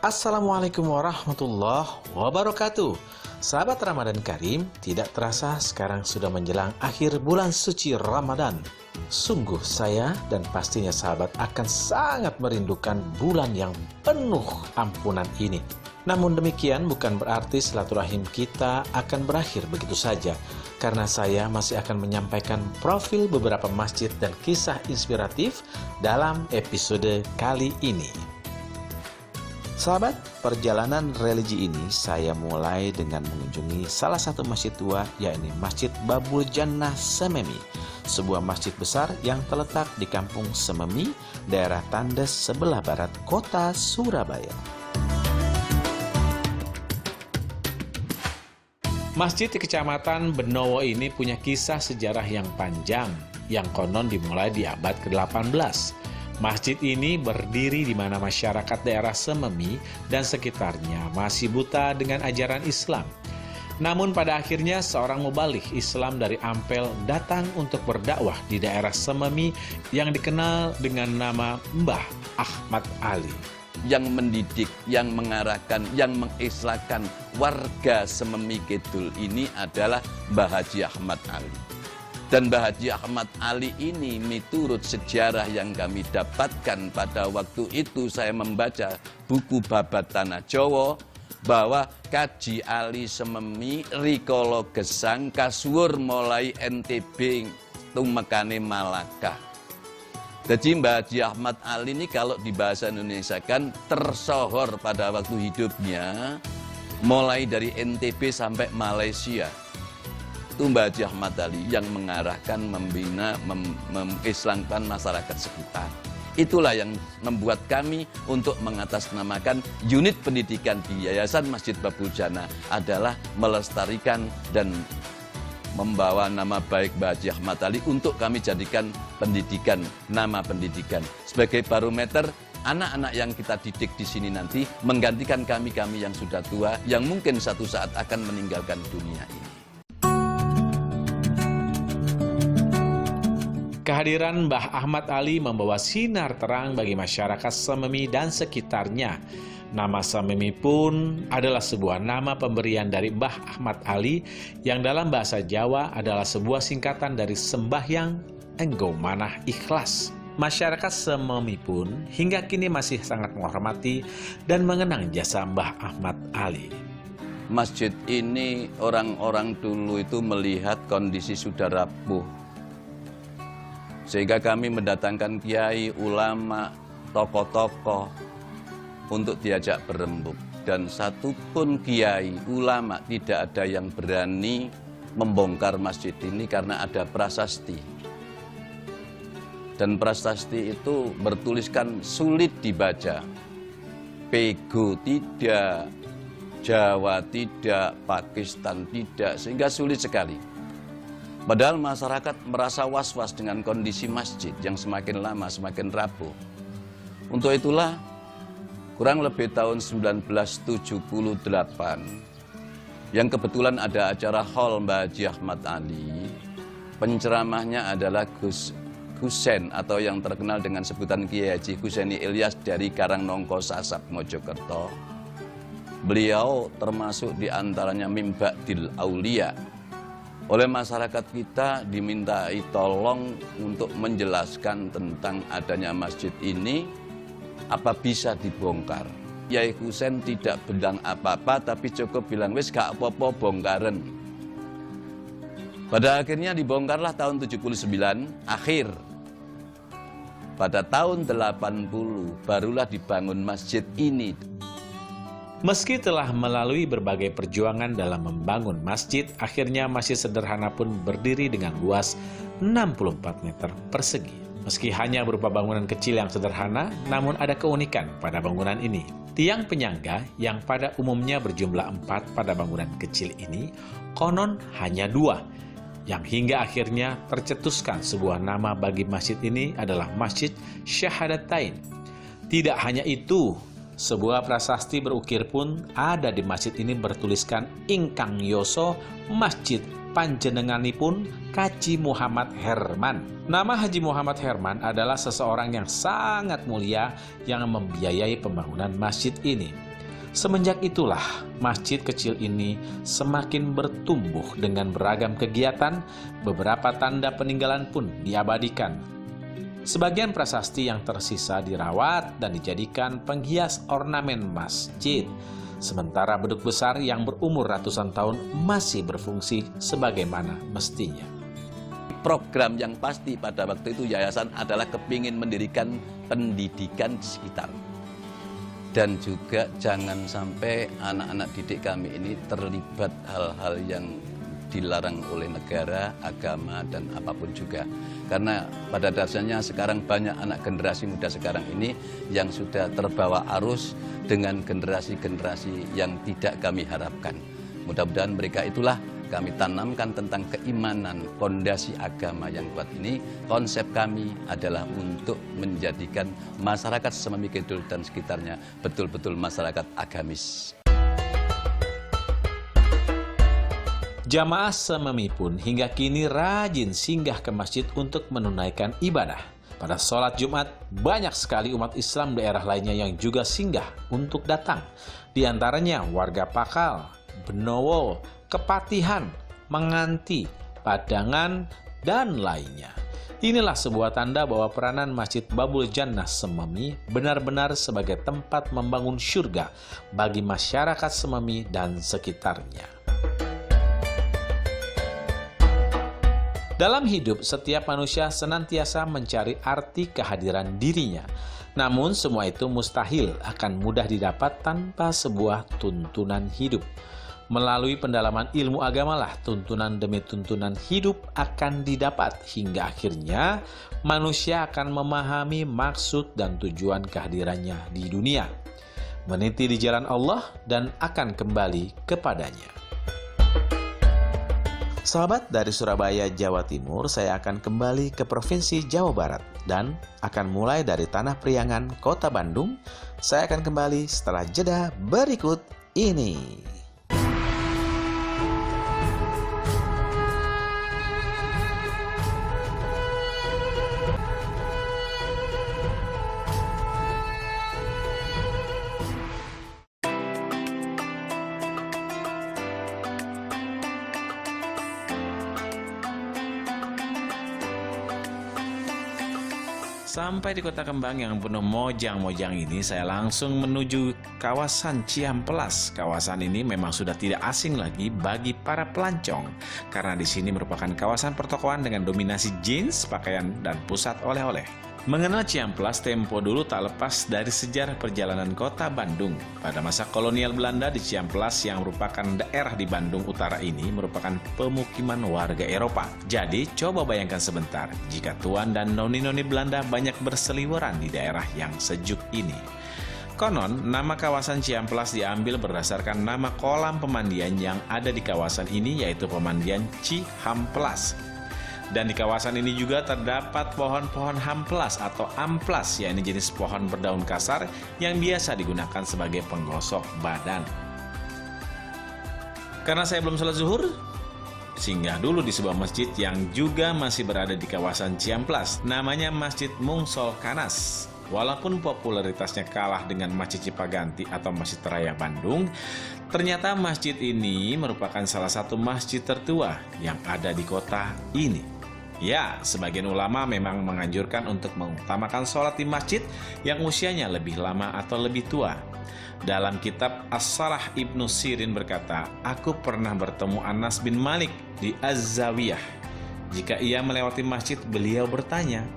Assalamualaikum warahmatullahi wabarakatuh. Sahabat Ramadan Karim, tidak terasa sekarang sudah menjelang akhir bulan suci Ramadan. Sungguh saya dan pastinya sahabat akan sangat merindukan bulan yang penuh ampunan ini. Namun demikian bukan berarti silaturahim kita akan berakhir begitu saja, karena saya masih akan menyampaikan profil beberapa masjid dan kisah inspiratif dalam episode kali ini. Sahabat, perjalanan religi ini saya mulai dengan mengunjungi salah satu masjid tua, yakni Masjid Babul Jannah Sememi, sebuah masjid besar yang terletak di Kampung Sememi, daerah Tandes sebelah barat kota Surabaya. Masjid di Kecamatan Benowo ini punya kisah sejarah yang panjang, yang konon dimulai di abad ke-18. Masjid ini berdiri di mana masyarakat daerah Sememi dan sekitarnya masih buta dengan ajaran Islam. Namun pada akhirnya seorang mubaligh Islam dari Ampel datang untuk berdakwah di daerah Sememi yang dikenal dengan nama Mbah Ahmad Ali. Yang mendidik, yang mengarahkan, yang mengislahkan warga Sememi Kidul ini adalah Mbah Haji Ahmad Ali. Dan Mbah Haji Ahmad Ali ini miturut sejarah yang kami dapatkan pada waktu itu saya membaca buku Babat Tanah Jawa, bahwa Kaji Ali Sememi rikala gesang kasuwur mulai NTB tumekane Malaka. Jadi Mbah Haji Ahmad Ali ini kalau di bahasa Indonesia kan tersohor pada waktu hidupnya mulai dari NTB sampai Malaysia. Itu Mbah Haji Ahmad Ali yang mengarahkan, membina, mengislamkan masyarakat sekitar. Itulah yang membuat kami untuk mengatasnamakan unit pendidikan di Yayasan Masjid Babul Jannah adalah melestarikan dan membawa nama baik Mbah Haji Ahmad Ali untuk kami jadikan pendidikan, nama pendidikan sebagai barometer anak-anak yang kita didik di sini nanti menggantikan kami-kami yang sudah tua yang mungkin satu saat akan meninggalkan dunia ini. Kehadiran Mbah Ahmad Ali membawa sinar terang bagi masyarakat Sememi dan sekitarnya. Nama Sememi pun adalah sebuah nama pemberian dari Mbah Ahmad Ali yang dalam bahasa Jawa adalah sebuah singkatan dari sembahyang engkau manah ikhlas. Masyarakat Sememi pun hingga kini masih sangat menghormati dan mengenang jasa Mbah Ahmad Ali. Masjid ini orang-orang dulu itu melihat kondisi sudah rapuh, sehingga kami mendatangkan kiai, ulama, tokoh-tokoh untuk diajak berembuk. Dan satupun kiai, ulama tidak ada yang berani membongkar masjid ini karena ada prasasti. Dan prasasti itu bertuliskan sulit dibaca. Pego tidak, Jawa tidak, Pakistan tidak, sehingga sulit sekali. Padahal masyarakat merasa was-was dengan kondisi masjid yang semakin lama semakin rapuh. Untuk itulah kurang lebih tahun 1978 yang kebetulan ada acara Hall Mbah Haji Ahmad Ali, penceramahnya adalah Gus Husen atau yang terkenal dengan sebutan Kiai Haji Huseni Ilyas dari Karangnongko Sasab Mojokerto. Beliau termasuk diantaranya Mimba'dil Aulia. Oleh masyarakat kita dimintai tolong untuk menjelaskan tentang adanya masjid ini, apa bisa dibongkar. Yai Husen tidak bilang apa-apa, tapi cukup bilang, wis gak apa-apa bongkaren. Pada akhirnya dibongkarlah tahun 79, akhir. Pada tahun 80 barulah dibangun masjid ini. Meski telah melalui berbagai perjuangan dalam membangun masjid, akhirnya masjid sederhana pun berdiri dengan luas 64 meter persegi. Meski hanya berupa bangunan kecil yang sederhana, namun ada keunikan pada bangunan ini. Tiang penyangga yang pada umumnya berjumlah 4 pada bangunan kecil ini, konon hanya 2. Yang hingga akhirnya tercetuskan sebuah nama bagi masjid ini adalah Masjid Syahadatain. Tidak hanya itu, sebuah prasasti berukir pun ada di masjid ini bertuliskan Ingkang Yoso Masjid Panjenenganipun Kaji Muhammad Herman. Nama Haji Muhammad Herman adalah seseorang yang sangat mulia yang membiayai pembangunan masjid ini. Semenjak itulah masjid kecil ini semakin bertumbuh dengan beragam kegiatan, beberapa tanda peninggalan pun diabadikan. Sebagian prasasti yang tersisa dirawat dan dijadikan penghias ornamen masjid, sementara beduk besar yang berumur ratusan tahun masih berfungsi sebagaimana mestinya. Program yang pasti pada waktu itu yayasan adalah kepingin mendirikan pendidikan di sekitar. Dan juga jangan sampai anak-anak didik kami ini terlibat hal-hal yang dilarang oleh negara, agama, dan apapun juga. Karena pada dasarnya sekarang banyak anak generasi muda sekarang ini yang sudah terbawa arus dengan generasi-generasi yang tidak kami harapkan. Mudah-mudahan mereka itulah kami tanamkan tentang keimanan, fondasi agama yang kuat ini. Konsep kami adalah untuk menjadikan masyarakat Sememi Kidul dan sekitarnya betul-betul masyarakat agamis. Jamaah Sememi pun hingga kini rajin singgah ke masjid untuk menunaikan ibadah. Pada sholat Jumat, banyak sekali umat Islam daerah lainnya yang juga singgah untuk datang. Di antaranya warga Pakal, Benowo, Kepatihan, Menganti, Padangan, dan lainnya. Inilah sebuah tanda bahwa peranan Masjid Babul Jannah Sememi benar-benar sebagai tempat membangun syurga bagi masyarakat Sememi dan sekitarnya. Dalam hidup, setiap manusia senantiasa mencari arti kehadiran dirinya. Namun semua itu mustahil akan mudah didapat tanpa sebuah tuntunan hidup. Melalui pendalaman ilmu agamalah tuntunan demi tuntunan hidup akan didapat hingga akhirnya manusia akan memahami maksud dan tujuan kehadirannya di dunia, meniti di jalan Allah dan akan kembali kepadanya. Sahabat, dari Surabaya, Jawa Timur, saya akan kembali ke Provinsi Jawa Barat dan akan mulai dari Tanah Priangan, Kota Bandung. Saya akan kembali setelah jeda berikut ini. Sampai di Kota Kembang yang penuh mojang-mojang ini, saya langsung menuju kawasan Cihampelas. Kawasan ini memang sudah tidak asing lagi bagi para pelancong, karena di sini merupakan kawasan pertokoan dengan dominasi jeans, pakaian, dan pusat oleh-oleh. Mengenal Cihampelas tempo dulu tak lepas dari sejarah perjalanan kota Bandung. Pada masa kolonial Belanda, di Cihampelas yang merupakan daerah di Bandung Utara ini merupakan pemukiman warga Eropa. Jadi, coba bayangkan sebentar jika tuan dan noni-noni Belanda banyak berseliweran di daerah yang sejuk ini. Konon, nama kawasan Cihampelas diambil berdasarkan nama kolam pemandian yang ada di kawasan ini, yaitu pemandian Cihampelas. Dan di kawasan ini juga terdapat pohon-pohon hamplas atau amplas, yakni jenis pohon berdaun kasar yang biasa digunakan sebagai penggosok badan. Karena saya belum sholat zuhur, singgah dulu di sebuah masjid yang juga masih berada di kawasan Cihampelas. Namanya Masjid Mungsol Kanas. Walaupun popularitasnya kalah dengan Masjid Cipaganti atau Masjid Raya Bandung, ternyata masjid ini merupakan salah satu masjid tertua yang ada di kota ini. Ya, sebagian ulama memang menganjurkan untuk mengutamakan sholat di masjid yang usianya lebih lama atau lebih tua. Dalam kitab As-Salah Ibnu Sirin berkata, "Aku pernah bertemu Anas bin Malik di Az-Zawiyah. Jika ia melewati masjid, beliau bertanya,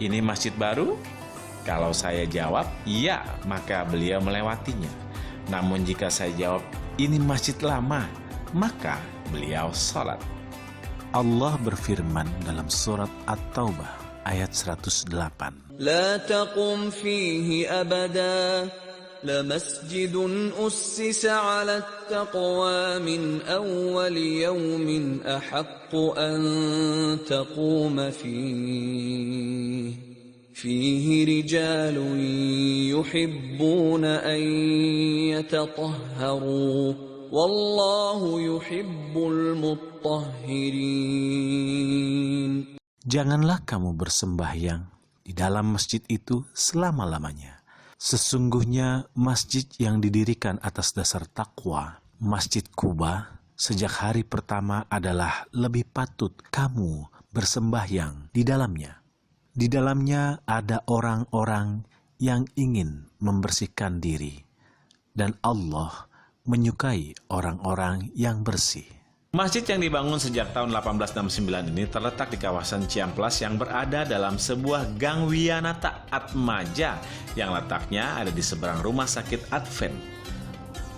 'Ini masjid baru?' Kalau saya jawab, 'Iya,' maka beliau melewatinya. Namun jika saya jawab, 'Ini masjid lama,' maka beliau sholat." Allah berfirman dalam surat At-Taubah ayat 108. لا تقم فيه أبدا لمسجد أسس على التقوى من أول يوم أحق أن تقوم فيه رجال يحبون أن يتطهروا والله يحب المطهرين. Janganlah kamu bersembahyang di dalam masjid itu selama-lamanya, Sesungguhnya masjid yang didirikan atas dasar takwa, Masjid Quba, sejak hari pertama adalah lebih patut kamu bersembahyang di dalamnya. Di dalamnya ada orang-orang yang ingin membersihkan diri, dan Allah menyukai orang-orang yang bersih. Masjid yang dibangun sejak tahun 1869 ini terletak di kawasan Ciamplas yang berada dalam sebuah gang Wianata Atmaja yang letaknya ada di seberang rumah sakit Advent.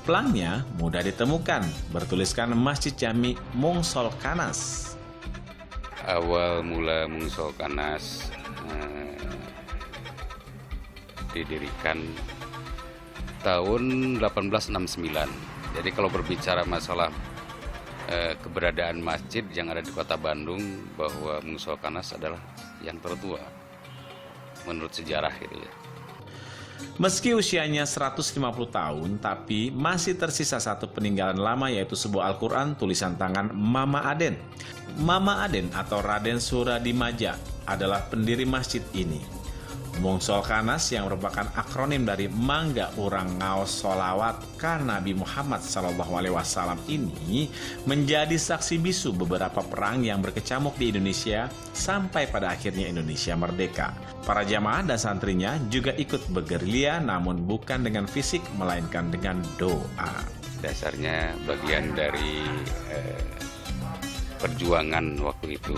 Pelangnya mudah ditemukan, bertuliskan Masjid Jami Mungsol Kanas. Awal mula Mungsol Kanas didirikan tahun 1869. Jadi kalau berbicara masalah keberadaan masjid yang ada di kota Bandung, bahwa Mungsol Kanas adalah yang tertua menurut sejarah gitu ya. Meski usianya 150 tahun, tapi masih tersisa satu peninggalan lama, yaitu sebuah Al-Quran tulisan tangan Mama Aden. Mama Aden atau Raden Suradimaja adalah pendiri masjid ini. Mungsol Kanas yang merupakan akronim dari Mangga Urang Ngaos Solawat ka Nabi Muhammad SAW ini menjadi saksi bisu beberapa perang yang berkecamuk di Indonesia sampai pada akhirnya Indonesia merdeka. Para jamaah dan santrinya juga ikut bergerilya, namun bukan dengan fisik melainkan dengan doa. Dasarnya bagian dari perjuangan waktu itu.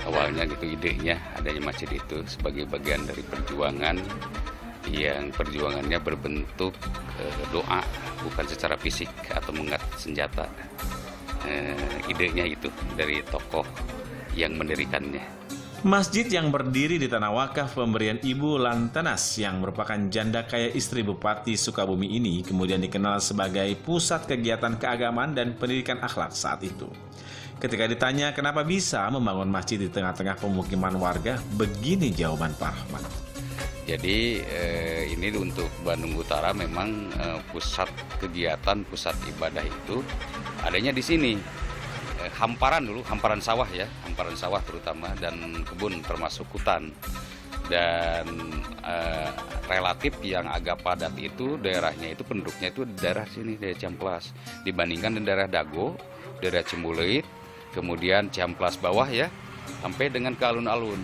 Awalnya gitu idenya adanya masjid itu sebagai bagian dari perjuangan yang perjuangannya berbentuk doa, bukan secara fisik atau mengangkat senjata. Idenya itu dari tokoh yang mendirikannya. Masjid yang berdiri di tanah wakaf pemberian Ibu Lantenas yang merupakan janda kaya istri Bupati Sukabumi ini kemudian dikenal sebagai pusat kegiatan keagamaan dan pendidikan akhlak saat itu. Ketika ditanya kenapa bisa membangun masjid di tengah-tengah pemukiman warga, begini jawaban Pak Rahmat. Jadi ini untuk Bandung Utara memang pusat kegiatan, pusat ibadah itu adanya di sini. Hamparan dulu, hamparan sawah ya, hamparan sawah terutama, dan kebun termasuk hutan. Dan relatif yang agak padat itu daerahnya itu penduduknya itu daerah sini, daerah Ciamplas, dibandingkan dengan daerah Dago, daerah Cimbuluit, kemudian Ciamplas bawah ya, sampai dengan ke alun-alun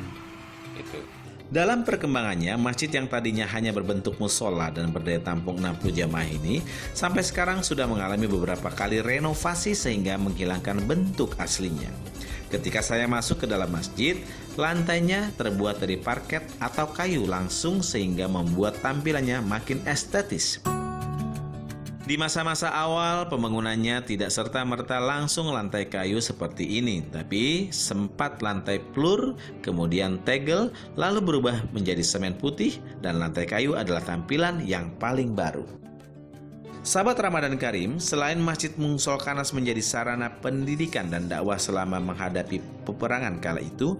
itu. Dalam perkembangannya, masjid yang tadinya hanya berbentuk musola dan berdaya tampung 60 jamaah ini sampai sekarang sudah mengalami beberapa kali renovasi sehingga menghilangkan bentuk aslinya. Ketika saya masuk ke dalam masjid, lantainya terbuat dari parket atau kayu langsung sehingga membuat tampilannya makin estetis. Di masa-masa awal pembangunannya tidak serta-merta langsung lantai kayu seperti ini, tapi sempat lantai plur, kemudian tegel, lalu berubah menjadi semen putih, dan lantai kayu adalah tampilan yang paling baru. Sahabat Ramadan Karim, selain Masjid Mungsol Kanas menjadi sarana pendidikan dan dakwah selama menghadapi peperangan kala itu,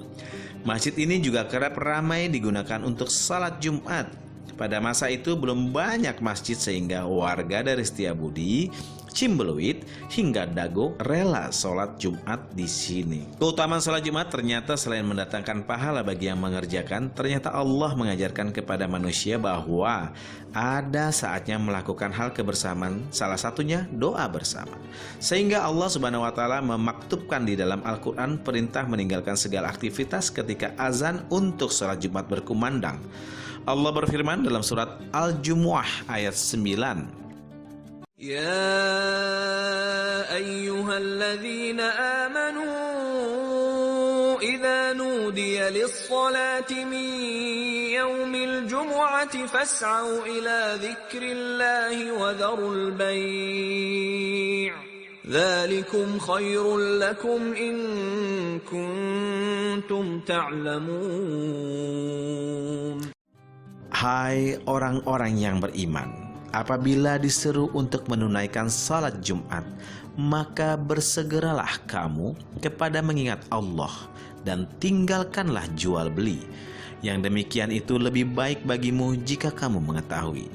masjid ini juga kerap ramai digunakan untuk salat Jumat. Pada masa itu belum banyak masjid sehingga warga dari Setiabudi, Cimbuluit, hingga Dago rela sholat Jumat di sini. Keutamaan sholat Jumat ternyata selain mendatangkan pahala bagi yang mengerjakan, ternyata Allah mengajarkan kepada manusia bahwa ada saatnya melakukan hal kebersamaan, salah satunya doa bersama. Sehingga Allah Subhanahu wa Ta'ala memaktubkan di dalam Al-Quran perintah meninggalkan segala aktivitas ketika azan untuk sholat Jumat berkumandang. Allah berfirman dalam surat Al-Jumu'ah ayat 9. Ya ayyuhalladzina amanu idza nudiya lis-salati min yaumil jumu'ati fas'au ila dzikrillahi wa dharul bai'. Dzalikum khairul lakum in kuntum ta'lamun. Hai orang-orang yang beriman, apabila diseru untuk menunaikan salat Jumat, maka bersegeralah kamu kepada mengingat Allah dan tinggalkanlah jual beli. Yang demikian itu lebih baik bagimu jika kamu mengetahui.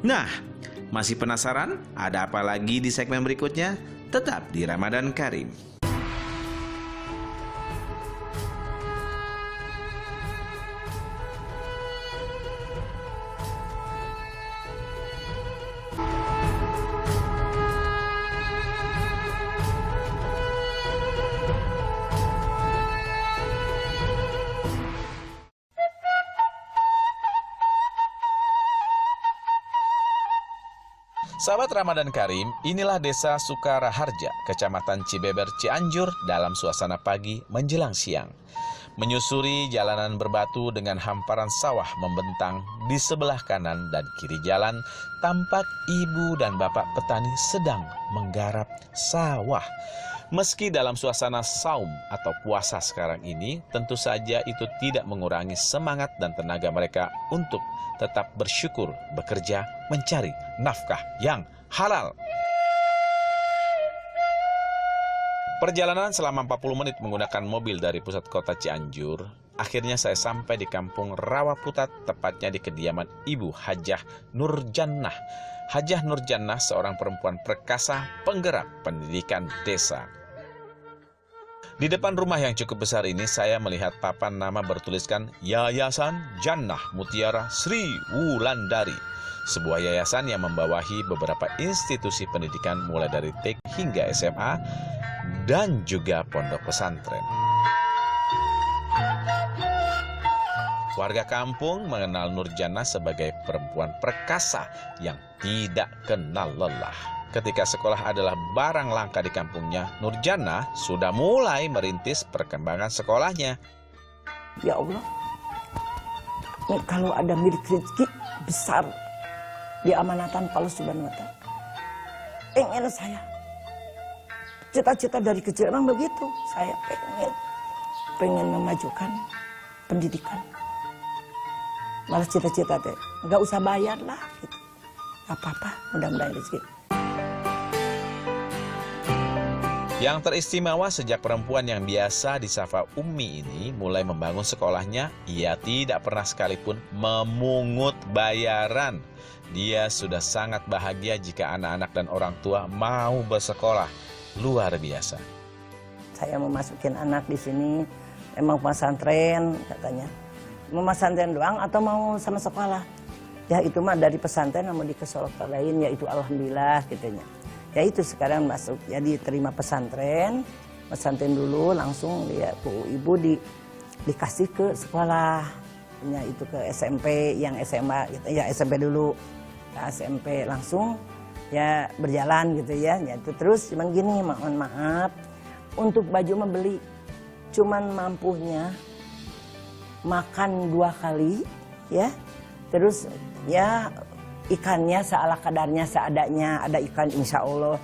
Nah, masih penasaran ada apa lagi di segmen berikutnya? Tetap di Ramadan Karim. Sahabat Ramadan Karim, inilah desa Sukaraharja, Kecamatan Cibeber, Cianjur dalam suasana pagi menjelang siang. Menyusuri jalanan berbatu dengan hamparan sawah membentang di sebelah kanan dan kiri jalan, tampak ibu dan bapak petani sedang menggarap sawah. Meski dalam suasana saum atau puasa sekarang ini, tentu saja itu tidak mengurangi semangat dan tenaga mereka untuk tetap bersyukur, bekerja, mencari nafkah yang halal. Perjalanan selama 40 menit menggunakan mobil dari pusat kota Cianjur, akhirnya saya sampai di kampung Rawaputat, tepatnya di kediaman Ibu Hajah Nurjannah. Hajah Nurjannah seorang perempuan perkasa penggerak pendidikan desa. Di depan rumah yang cukup besar ini, saya melihat papan nama bertuliskan Yayasan Jannah Mutiara Sri Wulandari. Sebuah yayasan yang membawahi beberapa institusi pendidikan mulai dari TK hingga SMA dan juga pondok pesantren. Warga kampung mengenal Nurjannah sebagai perempuan perkasa yang tidak kenal lelah. Ketika sekolah adalah barang langka di kampungnya, Nurjannah sudah mulai merintis perkembangan sekolahnya. Ya Allah, kalau ada milik rezeki besar di amanatan Allah Subhanahu wa Ta'ala, ingin saya, cita-cita dari kecil memang begitu, saya pengen memajukan pendidikan. Malah cita-cita teh nggak usah bayar lah, gitu. Gak apa-apa, mudah-mudahan rezeki. Yang teristimewa sejak perempuan yang biasa disapa Ummi ini mulai membangun sekolahnya, ia tidak pernah sekalipun memungut bayaran. Dia sudah sangat bahagia jika anak-anak dan orang tua mau bersekolah. Luar biasa. Saya mau masukin anak di sini, emang pesantren katanya. Mau pesantren doang atau mau sama sekolah? Ya itu mah dari pesantren mau di sekolah lain, ya itu alhamdulillah katanya. Ya itu sekarang masuk, ya diterima pesantren dulu langsung dia ibu dikasih ke sekolah, ya itu ke SMP, yang SMA, ya SMP dulu, ke SMP langsung ya berjalan gitu ya, itu terus cuman gini, mohon maaf untuk baju membeli cuman mampunya makan 2 kali ya, terus ya ikannya seala kadarnya, seadanya, ada ikan insya Allah.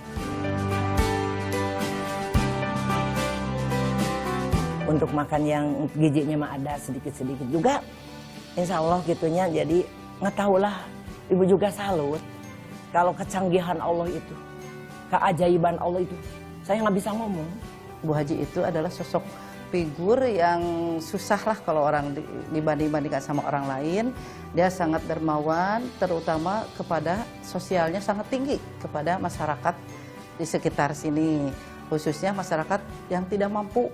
Untuk makan yang gizinya mah ada sedikit-sedikit juga, insya Allah gitunya. Jadi ngetahulah, ibu juga salut. Kalau kecanggihan Allah itu, keajaiban Allah itu, saya nggak bisa ngomong. Bu Haji itu adalah sosok figur yang susah lah kalau orang dibandingkan sama orang lain. Dia sangat dermawan, terutama kepada sosialnya sangat tinggi kepada masyarakat di sekitar sini, khususnya masyarakat yang tidak mampu.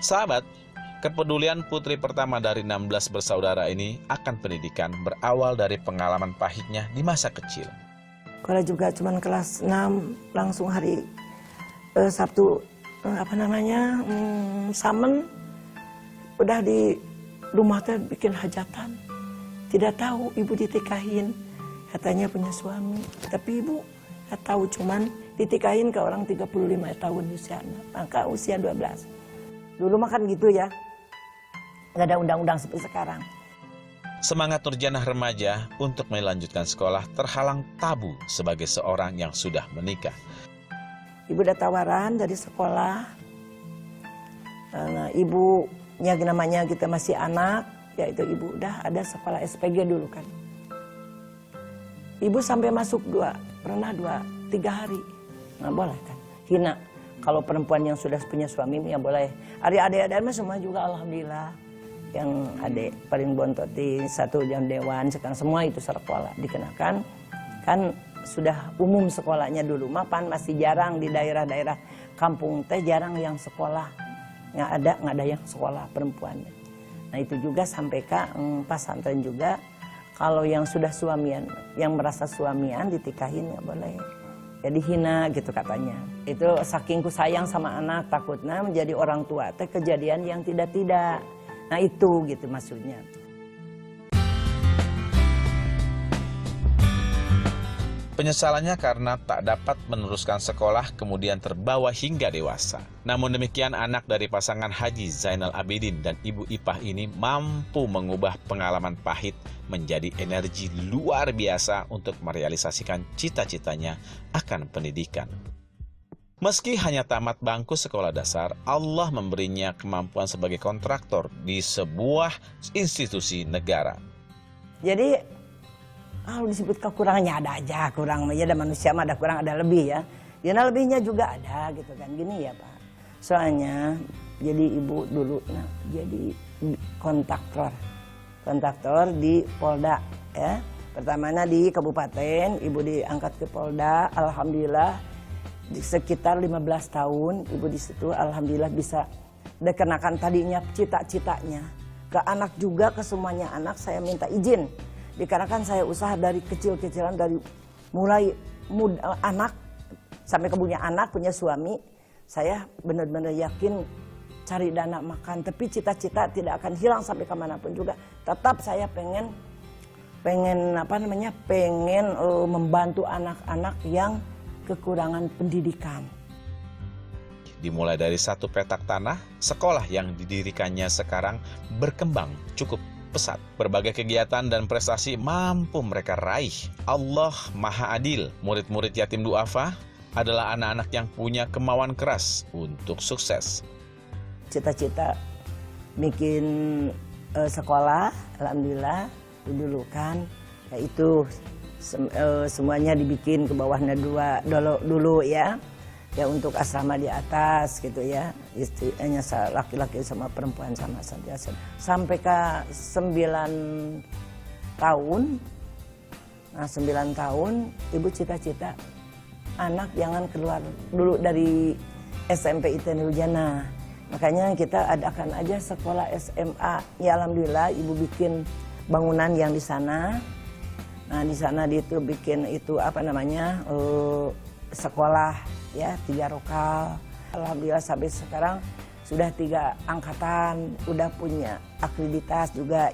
Sahabat, kepedulian putri pertama dari 16 bersaudara ini akan pendidikan berawal dari pengalaman pahitnya di masa kecil. Kalau juga cuman kelas 6 langsung hari Sabtu Samen udah di rumah teh bikin hajatan. Tidak tahu ibu ditikahin, katanya punya suami. Tapi ibu nggak tahu, cuman ditikahin ke orang 35 tahun usianya, maka usia 12. Dulu makan gitu ya, nggak ada undang-undang seperti sekarang. Semangat Nurjannah remaja untuk melanjutkan sekolah terhalang tabu sebagai seorang yang sudah menikah. Ibu udah tawaran dari sekolah. Nah, ibunya namanya kita masih anak, yaitu ibu udah ada sekolah SPG dulu kan. Ibu sampai masuk pernah 2-3 hari, nggak boleh kan. Hina, kalau perempuan yang sudah punya suami ya boleh. Adik-adik semua juga alhamdulillah. Yang adik paling bontoti, satu yang dewan, sekarang semua itu sekolah dikenakan. Kan sudah umum sekolahnya dulu, mapan masih jarang di daerah-daerah kampung teh jarang yang sekolah. Nggak ada yang sekolah perempuannya. Nah itu juga sampai ke pesantren juga, kalau yang sudah suamian, yang merasa suamian ditikahin nggak boleh. Jadi hina gitu katanya. Itu sakingku sayang sama anak, takutnya menjadi orang tua teh kejadian yang tidak-tidak. Nah itu gitu maksudnya. Penyesalannya karena tak dapat meneruskan sekolah kemudian terbawa hingga dewasa. Namun demikian, anak dari pasangan Haji Zainal Abidin dan Ibu Ipah ini mampu mengubah pengalaman pahit menjadi energi luar biasa untuk merealisasikan cita-citanya akan pendidikan. Meski hanya tamat bangku sekolah dasar, Allah memberinya kemampuan sebagai kontraktor di sebuah institusi negara. Jadi kalau disebut kekurangannya ada aja, kurang ya, ada manusia mah ada kurang ada lebih ya. Ya lebihnya juga ada gitu kan. Gini ya Pak. Soalnya jadi ibu dulu jadi kontraktor di Polda ya. Pertamanya di kabupaten, ibu diangkat ke Polda, alhamdulillah di sekitar 15 tahun ibu di situ alhamdulillah bisa dikenakan tadinya cita-citanya ke anak juga, ke semuanya anak saya minta izin. Dikarenakan saya usaha dari kecil-kecilan, dari mulai muda, anak sampai ke punya anak, punya suami, saya benar-benar yakin cari dana makan. Tapi cita-cita tidak akan hilang sampai kemanapun juga. Tetap saya pengen membantu anak-anak yang kekurangan pendidikan. Dimulai dari satu petak tanah, sekolah yang didirikannya sekarang berkembang cukup pesat. Berbagai kegiatan dan prestasi mampu mereka raih. Allah Maha Adil. Murid-murid yatim duafa adalah anak-anak yang punya kemauan keras untuk sukses. Cita-cita bikin sekolah, alhamdulillah dulu kan, yaitu semuanya dibikin ke bawahnya dulu ya. Ya untuk asrama di atas gitu ya, istrinya laki-laki sama perempuan sama saja. Sampai ke 9 tahun, nah 9 tahun ibu cita-cita anak jangan keluar dulu dari SMP ITN Hujana. Makanya kita adakan aja sekolah SMA. Ya alhamdulillah ibu bikin bangunan yang di sana. Nah di sana itu bikin itu sekolah ya 3 lokal. Alhamdulillah sampai sekarang sudah 3 angkatan, udah punya akreditas juga.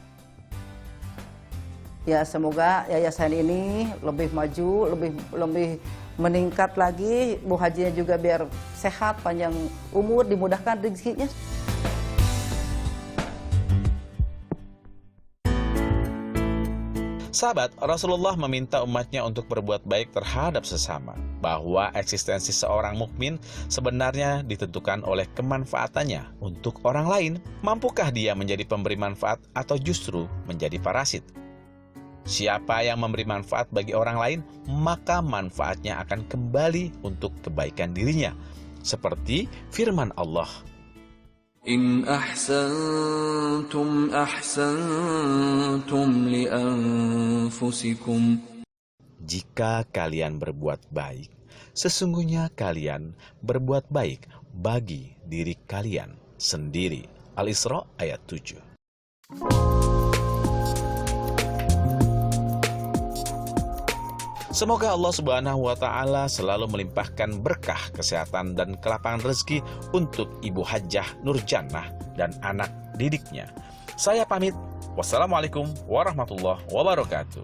Ya semoga yayasan ini lebih maju, lebih meningkat lagi. Bu Hajinya juga biar sehat, panjang umur, dimudahkan rezekinya. Sahabat, Rasulullah meminta umatnya untuk berbuat baik terhadap sesama, bahwa eksistensi seorang mukmin sebenarnya ditentukan oleh kemanfaatannya untuk orang lain. Mampukah dia menjadi pemberi manfaat atau justru menjadi parasit? Siapa yang memberi manfaat bagi orang lain, maka manfaatnya akan kembali untuk kebaikan dirinya. Seperti firman Allah, إن أحسنتم أحسنتم لأنفسكم. jika kalian berbuat baik, sesungguhnya kalian berbuat baik bagi diri kalian sendiri. Al-Isra ayat 7. Semoga Allah Subhanahu wa Ta'ala selalu melimpahkan berkah, kesehatan, dan kelapangan rezeki untuk Ibu Hajjah Nurjannah dan anak didiknya. Saya pamit. Wassalamualaikum warahmatullahi wabarakatuh.